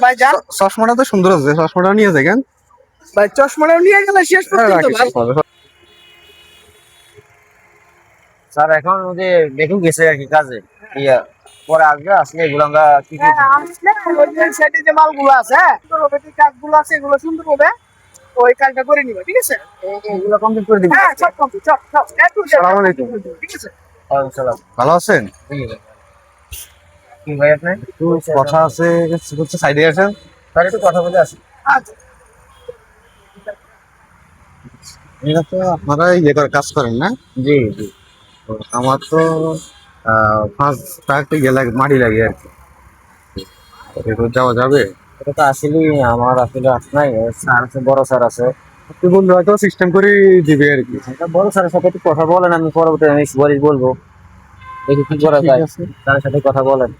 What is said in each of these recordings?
ভাই যান চশমাটা তো সুন্দর আছে, চশমাটা নিয়ে দেখেন ভাই, চশমাটাও নিয়ে গেলে শেষ পর্যন্ত ভাই। স্যার এখন ওই দেখুন গেছে আর কি কাজে, ইয়া পরে আসবে, আসলে এগুলো আমরা কি কি হ্যাঁ, আসলে ওই যে সাইডে যে মালগুলো আছে, সুন্দর হবে, যে কাজগুলো আছে এগুলো সুন্দর হবে, তো ওই কাজটা করে নিবে, ঠিক আছে? এগুলো কমপ্লিট করে দিবেন? হ্যাঁ, সব কমপ্লিট, সব সব সালাম আলাইকুম। ঠিক আছে। ওয়ালাইকুম ভালো আছেন? কি ভাই আপনি একটু কথা আছে, সাইডে আছেন। স্যার একটু কথা বলে আসি। আচ্ছা, এটা তো আপনারা কাজ করেন না? জি জি। তো আমার তো 5 টাকা গেলে মাটি লাগে আর কি, একটু যাওয়া যাবে? এটা তো আসলে আমার আসলে আস নাই, স্যার আছে, বড় স্যার আছে। আপনি বললে হয়তো সিস্টেম করে দিবে আর কি। এটা বড় স্যারের সাথে একটু কথা বলেন, আমি পরবর্তী আমি সুপারিশ বলবো, দেখি কি করা ঠিক যায়। আছে। স্যারের সাথে কথা বলেন।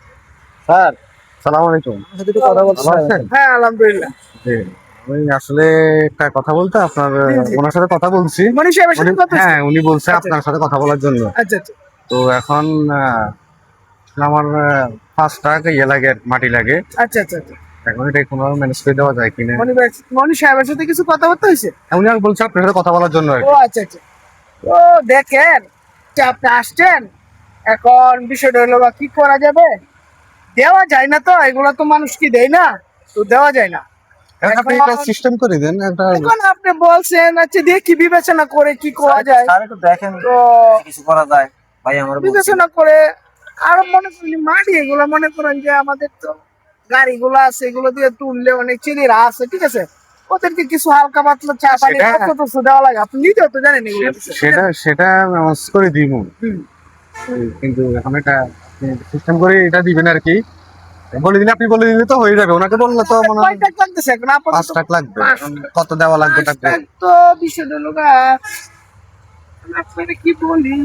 স্যার সালাম আলাইকুম। আমার সাথে একটু কথা বলতে ভালো আছেন? হ্যাঁ, আলহামদুলিল্লাহ। জি, আমি আসলে একটা কথা বলতে আপনার জি, জি। ওনার সাথে কথা বলছি। মনি সাহেবের সাথে কথা হচ্ছে? হ্যাঁ, উনি বলছে আচ্ছা। আপনার সাথে কথা বলার জন্য। আচ্ছা আচ্ছা। তো এখন আমার 5 টাকা লাগে, মাটি লাগে। আচ্ছা আচ্ছা আচ্ছা। এখন এটা কোনো ম্যানেজ করে দেওয়া যায় কিনা? মনি সাহেবের সাথে কিছু কথাবার্তা হয়েছে? উনি আর বলছে আপনার সাথে কথা বলার জন্য আর ও কি। আচ্ছা আচ্ছা। তো দেখেন যে আপনি আসছেন, এখন বিষয়টা হলো বা কি করা যাবে, দেওয়া যায় না, তো এগুলো তো মানুষ কি দেয় না, তো দেওয়া যায় না। এখন আপনি এখন- একটা সিস্টেম করে দেন একটা। এখন আপনি বলছেন, আচ্ছা দেখি বিবেচনা করে কি করা যায়। স্যার একটু দেখেন তো কিছু করা যায়। ভাই আমার বিবেচনা করে, আর মনে করি মাটি এগুলো মনে করেন যে আমাদের তো গাড়িগুলো আছে, এগুলো দিয়ে তুললে অনেক চিড়িরা আছে, ঠিক আছে, ওদেরকে কিছু হালকা পাতলা চা পানি সেটা- কত কিছু দেওয়া লাগে, আপনি নিজেও তো জানেন এগুলো বিষয়। সেটা ম্যানেজ করে দিব, হুম। কিন্তু এখন এটা সিস্টেম করে এটা দিবেন আর কি। বলে দিলে, আপনি বলে দিলে তো হয়ে যাবে। ওনাকে বললে তো মনে হয় কয় টাকা লাগতেছে এখন আপাতত? 5 টাকা লাগবে। 5 এখন কত দেওয়া লাগবে পাঁচ টাকা? টাকা তো বিষয় হলো গা, আপনাকে কি বলি,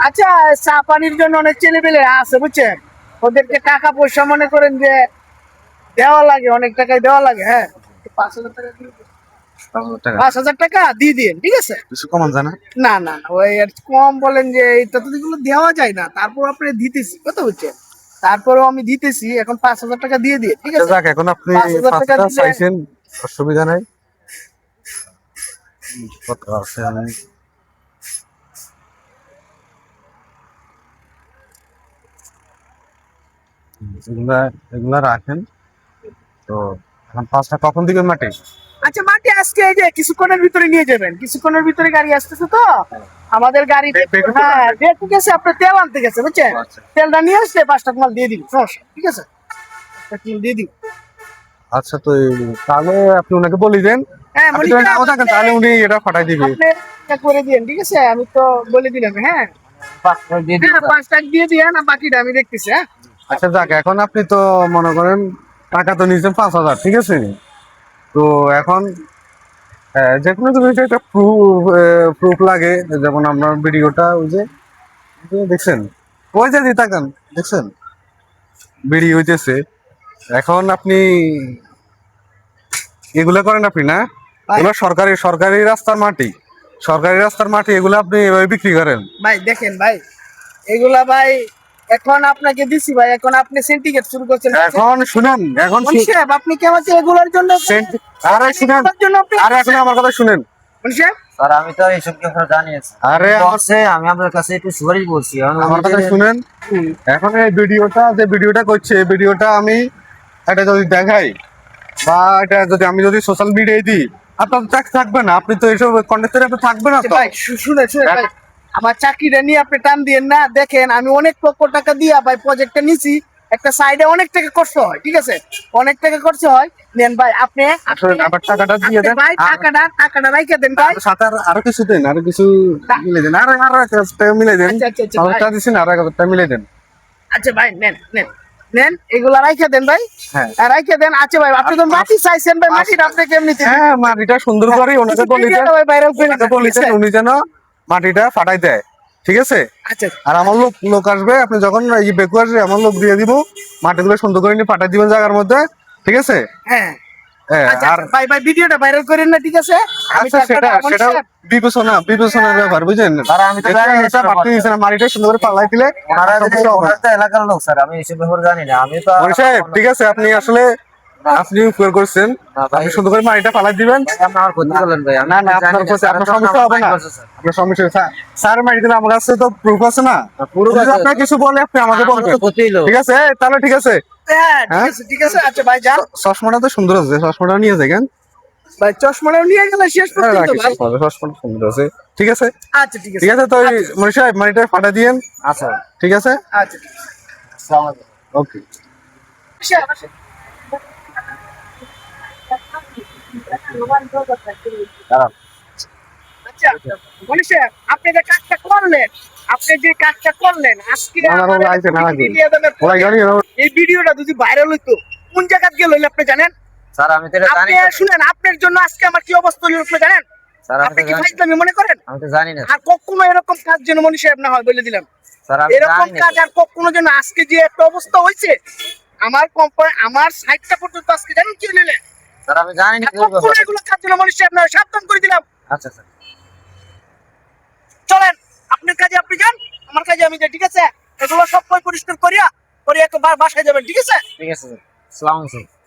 আচ্ছা চা পানির জন্য অনেক ছেলেপেলে আছে বুঝছেন, ওদেরকে টাকা পয়সা মনে করেন যে দেওয়া লাগে, অনেক টাকাই দেওয়া লাগে। হ্যাঁ, 5,000 টাকা দিয়ে দিন। 5,000 টাকা দিয়ে দিন, ঠিক আছে? কিছু কমান যায় না? না না না, ওই আর কম বলেন যে এটা তো এগুলো দেওয়া যায় না, তারপর আপনি দিতেছি, কত হচ্ছে, তারপরেও আমি দিতেছি, এখন 5,000 টাকা দিয়ে দিন, ঠিক আচ্ছা আছে? যাক, এখন আপনি 5,000 টাকা 5টা দিলে- চাইছেন, অসুবিধা নাই। কত আছে আমি এগুলা এগুলা রাখেন। তো এখন 5টা কখন দিবেন মাটি? আচ্ছা মাটি আজকে এই যে কিছুক্ষণের ভিতরে নিয়ে যাবেন, কিছুক্ষণের ভিতরে গাড়ি আসতেছে তো আমাদের গাড়ি। বেগুন- হ্যাঁ ঠিক আছে, আপনার তেল আনতে গেছে বুঝছেন, আচ্ছা। তেলটা নিয়ে আসলে 5টা মাল দিয়ে দিন, সমস্যা, ঠিক আছে? 5টা কিলো দিয়ে দিন। আচ্ছা, তো তাহলে আপনি ওনাকে বলে দেন। হ্যাঁ আপনি মনিকা, যদি নাও থাকেন তাহলে উনি এটা পাঠাই দিবে। আপনি এটা করে দিন, ঠিক আছে? আমি তো বলে দিলাম। হ্যাঁ 5 টাকা দিয়ে দিন। হ্যাঁ, 5টা দিয়ে দিয়ে না, বাকিটা আমি দেখতেছি। হ্যাঁ আচ্ছা যাক, এখন আপনি তো মনে করেন টাকা তো নিয়েছেন 5,000, ঠিক আছে? তো এখন যে কোনো কিছু একটা প্রুফ লাগে, যেমন আপনার ভিডিওটা ওই যে দেখছেন, ওই যে তাকান, দেখছেন ভিডিও হইতেছে। এখন আপনি এগুলা করেন আপনি না? এগুলো সরকারি সরকারি রাস্তার মাটি, সরকারি রাস্তার মাটি, এগুলো আপনি এভাবে বিক্রি করেন? ভাই দেখেন ভাই, এগুলা ভাই এখন আপনাকে দিছি ভাই, এখন আপনি সিন্ডিকেট শুরু করছেন। এখন শুনেন, এখন মনি সাহেব, আপনি কি আমাকে এগুলোর জন্য আরে শুনেন, এগুলোর জন্য আপনি আরে এখন আমার কথা শুনেন। মনি সাহেব, স্যার আমি তো এইসব কথা জানিয়েছি। আরে বলছে আমি আপনার কাছে একটু সুপারিশ বলছি, আমার কথা শুনেন। এখন এই ভিডিওটা যে ভিডিওটা করছে, এই ভিডিওটা আমি এটা যদি দেখাই বা এটা যদি আমি যদি সোশ্যাল মিডিয়ায় দিই, আপনার চাকরি থাকবে না। আপনি তো এইসব কন্টেন্টে আপনি থাকবে না তো। ভাই শুনে শুনে ভাই, আমার চাকরিটা নিয়ে আপনি টান দিয়েন না। দেখেন আমি অনেক লক্ষ টাকা দিয়া ভাই প্রজেক্টটা নিছি, একটা সাইডে অনেক টাকা খরচ হয়, ঠিক আছে, অনেক টাকা খরচ হয়। নেন ভাই আপনি, আসলে আবার টাকাটা দিয়ে দেন। ভাই টাকাটা রাইখা দেন ভাই। সাথে আরো কিছু দেন, আরো কিছু মিলে দেন, আরো আরো 1,000 মিলে দেন। আচ্ছা আচ্ছা আচ্ছা ভাই, টাকা দিচ্ছেন, আরো 1,000 মিলে দেন। আচ্ছা ভাই নেন নেন নেন, এগুলা রাইখা দেন ভাই। হ্যাঁ রাইখা দেন। আচ্ছা ভাই, আপনি তো মাটি চাইছেন ভাই, মাটিটা আপনি কেমনি দিবেন? হ্যাঁ, মাটিটা সুন্দর করে ওনাকে বলেছেন, ভাই ভাইরাল করে ওনাকে বলেছেন উনি যেন মাটিটা ফাটাই দেয়, ঠিক আছে? আচ্ছা আর আমার লোক লোক আসবে, আপনি যখন এই বেকু আসবে আমার লোক দিয়ে দিব, মাটিগুলো সুন্দর করে নিয়ে ফাটাই দিবেন জায়গার মধ্যে, ঠিক আছে? হ্যাঁ আচ্ছা, আর ভাই ভাই ভিডিওটা ভাইরাল করেন না, ঠিক আছে? আমি আচ্ছা, তো একটা মানুষ সেটা সাহেব। বিবেচনার ব্যাপার, বুঝলেন? স্যার আমি তো জানি না এটা পারতে দিয়েছে না, মাটিটা সুন্দর করে পাল্লাই দিলে ওনারা যদি সমস্যা হবে না। ওনারা তো এলাকার লোক স্যার, আমি এসব ব্যাপারে জানি না। আমি তো মনি সাহেব, ঠিক আছে, আপনি আসলে আপনি উপকার করছেন, না ভাই, আপনি সুন্দর করে মাটিটা ফালাই দিবেন। আপনি আমার ক্ষতি করলেন ভাই। আমি না না, জানি আপনার কাছে স্যার, আপনার তো সমস্যা হবে না, আপনার কাছে, স্যার। আপনার সমস্যা স্যার মাটি দিলে আমার কাছে তো প্রুফ আছে না, proof যদি আছে। আপনার কিছু বলে আপনি আমাকে আমার বলবেন, তো ক্ষতি হলো। ঠিক আছে? তাহলে ঠিক আছে। হ্যাঁ, ঠিক হ্যাঁ? আছে, ঠিক আছে। আচ্ছা ভাই যান। চশমাটা তো সুন্দর আছে, চশমাটা নিয়ে যাবেন। ভাই চশমাটাও নিয়ে গেলে শেষ হ্যাঁ, পর্যন্ত রাখি, ভাই। চশমাটা সুন্দর আছে, ঠিক আছে? আচ্ছা ঠিক আছে, ঠিক আছে, তো মনি সাহেব মাটিটা ফাটা দিয়েন, আচ্ছা, ঠিক আছে? আচ্ছা ঠিক আছে। আসসালামু আলাইকুম। ওকে। আসেন, আসেন। দাঁড়ান। আচ্ছা, মনি সাহেব, আপনি যে কাজটা করলেন, আজকে না, না, আমার লাগছে না, লাগছে। ভিডিও দেবেন। ওরা জানি না। এই ভিডিওটা যদি ভাইরাল হইতো, কোন জায়গা গেল হইলে আপনি জানেন? স্যার আমি তো এটা জানি আপনি না। শুনেন, আপনার জন্য আজকে আমার কি অবস্থা হলো আপনি জানেন? স্যার আমি আপনি তো কি জানি না। ফাইজলামি মনে করেন? আমি তো জানি না। আর কখনো এরকম কাজ যেন মনি সাহেব না হয় বলে দিলাম। স্যার আমি এরকম জানি না। কাজ আর কখনো যেন, আজকে যে একটা অবস্থা হয়েছে, আমার কোম্পানি, আমার সাইটটা পর্যন্ত আজকে জানেন কি নিলে? স্যার আমি জানি না। কখনো এগুলো কাজ যেন মনি সাহেব না হয়, সাবধান করে দিলাম। আচ্ছা স্যার। চলেন, আপনার কাজে আপনি যান, আমার কাজে আমি যাই, ঠিক আছে? এগুলো সব পরিষ্কার করিয়া একটু বাসায় যাবেন, ঠিক আছে? ঠিক আছে স্যার। আসসালামু আলাইকুম।